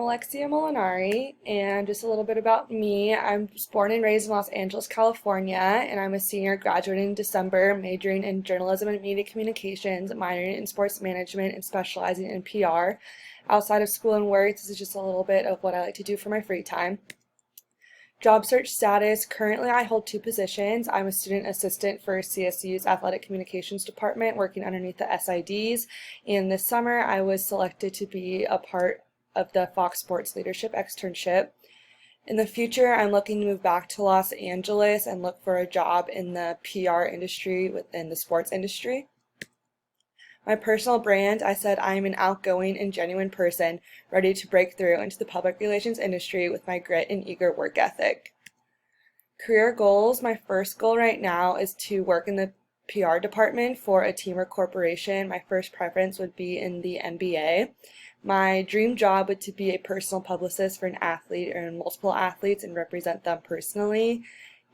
Alexia Molinari, and just a little bit about me. I'm born and raised in Los Angeles, California, and I'm a senior graduating in December, majoring in journalism and media communications, minoring in sports management, and specializing in PR. Outside of school and work, this is just a little bit of what I like to do for my free time. Job search status. Currently, I hold two positions. I'm a student assistant for CSU's Athletic Communications Department, working underneath the SIDs. And this summer, I was selected to be a part of the Fox Sports Leadership Externship. In the future, I'm looking to move back to Los Angeles and look for a job in the PR industry within the sports industry. My personal brand, I said I'm an outgoing and genuine person, ready to break through into the public relations industry with my grit and eager work ethic. Career goals, my first goal right now is to work in the PR department for a team or corporation. My first preference would be in the NBA. My dream job would to be a personal publicist for an athlete or multiple athletes and represent them personally.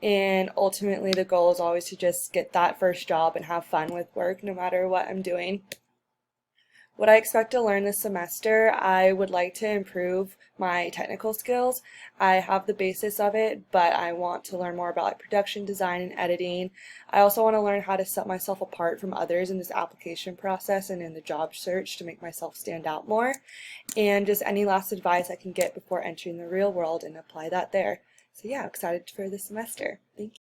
And ultimately, the goal is always to just get that first job and have fun with work no matter what I'm doing. What I expect to learn this semester, I would like to improve my technical skills. I have the basis of it, but I want to learn more about production design and editing. I also want to learn how to set myself apart from others in this application process and in the job search to make myself stand out more. And just any last advice I can get before entering the real world and apply that there. So yeah, I'm excited for this semester. Thank you.